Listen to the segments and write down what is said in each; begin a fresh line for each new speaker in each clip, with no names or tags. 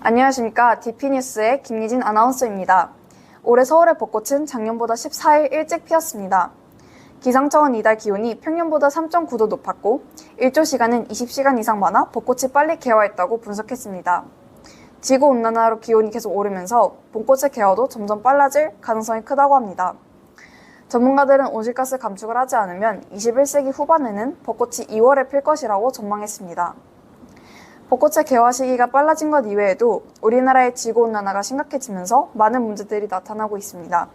안녕하십니까. DP뉴스의 김예진 아나운서입니다. 올해 서울의 벚꽃은 작년보다 14일 일찍 피었습니다. 기상청은 이달 기온이 평년보다 3.9도 높았고 일조 시간은 20시간 이상 많아 벚꽃이 빨리 개화했다고 분석했습니다. 지구온난화로 기온이 계속 오르면서 봄꽃의 개화도 점점 빨라질 가능성이 크다고 합니다. 전문가들은 온실가스 감축을 하지 않으면 21세기 후반에는 벚꽃이 2월에 필 것이라고 전망했습니다. 벚꽃의 개화 시기가 빨라진 것 이외에도 우리나라의 지구온난화가 심각해지면서 많은 문제들이 나타나고 있습니다.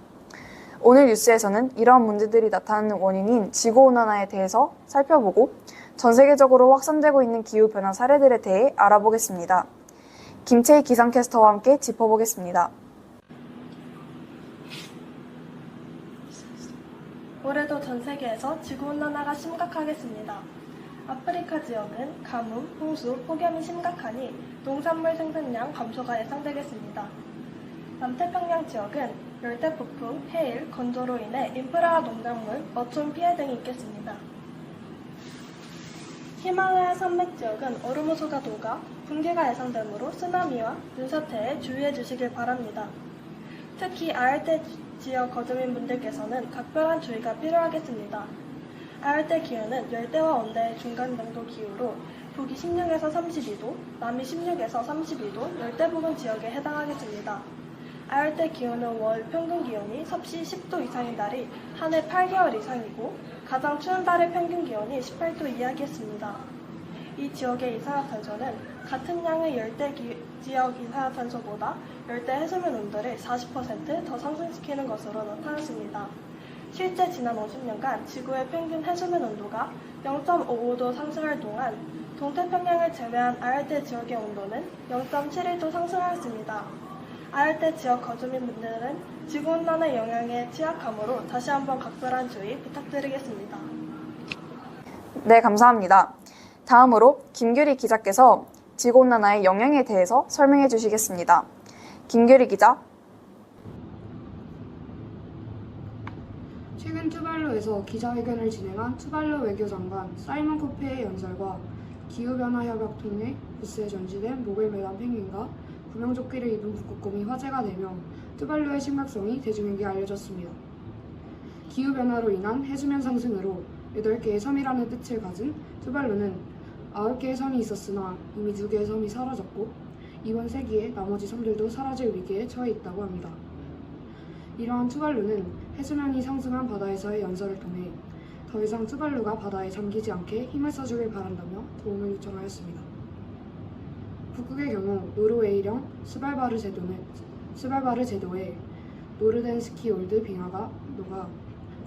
오늘 뉴스에서는 이러한 문제들이 나타나는 원인인 지구온난화에 대해서 살펴보고 전 세계적으로 확산되고 있는 기후변화 사례들에 대해 알아보겠습니다. 김채희 기상캐스터와 함께 짚어보겠습니다.
올해도 전 세계에서 지구온난화가 심각하겠습니다. 아프리카 지역은 가뭄, 홍수, 폭염이 심각하니 농산물 생산량 감소가 예상되겠습니다. 남태평양 지역은 열대폭풍, 해일, 건조로 인해 인프라와 농작물, 어촌 피해 등이 있겠습니다. 히말라야 산맥 지역은 얼음 호수가 녹아 붕괴가 예상되므로 쓰나미와 눈사태에 주의해 주시길 바랍니다. 특히 아열대 지역 거주민분들께서는 각별한 주의가 필요하겠습니다. 아열대 기후는 열대와 온대의 중간 정도 기후로 북위 16에서 32도, 남위 16에서 32도, 열대 부근 지역에 해당하겠습니다. 아열대 기후는 월 평균 기온이 섭씨 10도 이상인 달이 한 해 8개월 이상이고 가장 추운 달의 평균 기온이 18도 이하겠습니다. 이 지역의 이산화탄소는 같은 양의 열대 지역 이산화탄소보다 열대 해수면 온도를 40% 더 상승시키는 것으로 나타났습니다. 실제 지난 50년간 지구의 평균 해수면 온도가 0.55도 상승할 동안 동태평양을 제외한 아열대 지역의 온도는 0.71도 상승하였습니다. 아열대 지역 거주민분들은 지구온난화 영향에 취약하므로 다시 한번 각별한 주의 부탁드리겠습니다.
네, 감사합니다. 다음으로 김규리 기자께서 지구온난화의 영향에 대해서 설명해 주시겠습니다. 김규리 기자.
최근 투발루에서 기자회견을 진행한 투발루 외교장관 사이먼 코페의 연설과 기후변화협약통일 부스에 전시된 목을 매단 펭귄과 구명조끼를 입은 북극곰이 화제가 되며 투발루의 심각성이 대중에게 알려졌습니다. 기후변화로 인한 해수면 상승으로 8개의 섬이라는 뜻을 가진 투발루는 9개의 섬이 있었으나 이미 2개의 섬이 사라졌고 이번 세기에 나머지 섬들도 사라질 위기에 처해 있다고 합니다. 이러한 투발루는 해수면이 상승한 바다에서의 연설을 통해 더 이상 투발루가 바다에 잠기지 않게 힘을 써주길 바란다며 도움을 요청하였습니다. 북극의 경우 노르웨이령 스발바르 제도에 노르덴스키 올드 빙하가 녹아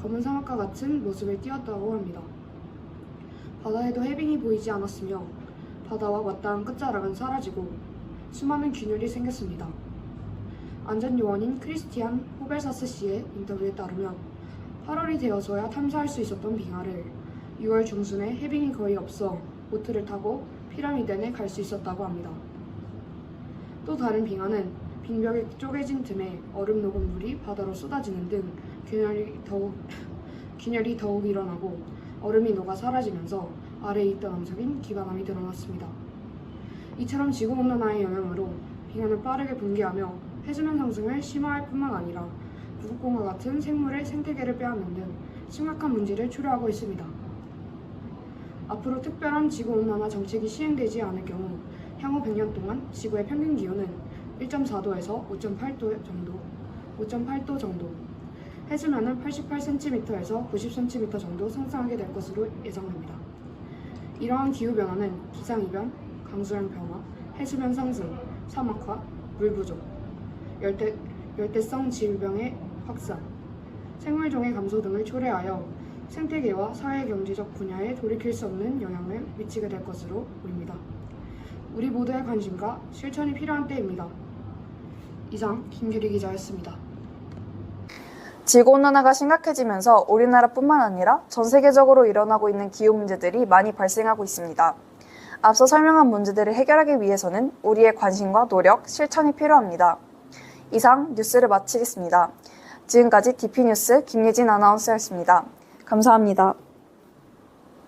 검은 사막과 같은 모습을 띄었다고 합니다. 바다에도 해빙이 보이지 않았으며 바다와 맞닿은 끝자락은 사라지고 수많은 균열이 생겼습니다. 안전요원인 크리스티안 호벨사스 씨의 인터뷰에 따르면 8월이 되어서야 탐사할 수 있었던 빙하를 6월 중순에 해빙이 거의 없어 보트를 타고 피라미드에 갈 수 있었다고 합니다. 또 다른 빙하는 빙벽이 쪼개진 틈에 얼음 녹은 물이 바다로 쏟아지는 등 균열이 더욱 일어나고 얼음이 녹아 사라지면서 아래에 있던 암석인 기반함이 드러났습니다. 이처럼 지구온난화의 영향으로 빙하는 빠르게 붕괴하며 해수면 상승을 심화할 뿐만 아니라 북극곰과 같은 생물의 생태계를 빼앗는 등 심각한 문제를 초래하고 있습니다. 앞으로 특별한 지구온난화 정책이 시행되지 않을 경우 향후 100년 동안 지구의 평균 기온은 1.4도에서 5.8도 정도, 해수면은 88cm에서 90cm 정도 상승하게 될 것으로 예상됩니다. 이러한 기후변화는 기상이변, 강수량 변화, 해수면 상승, 사막화, 물 부족, 열대성 질병의 확산, 생물종의 감소 등을 초래하여 생태계와 사회경제적 분야에 돌이킬 수 없는 영향을 미치게 될 것으로 보입니다. 우리 모두의 관심과 실천이 필요한 때입니다. 이상 김규리 기자였습니다.
지구온난화가 심각해지면서 우리나라뿐만 아니라 전 세계적으로 일어나고 있는 기후 문제들이 많이 발생하고 있습니다. 앞서 설명한 문제들을 해결하기 위해서는 우리의 관심과 노력, 실천이 필요합니다. 이상 뉴스를 마치겠습니다. 지금까지 DP뉴스 김예진 아나운서였습니다. 감사합니다.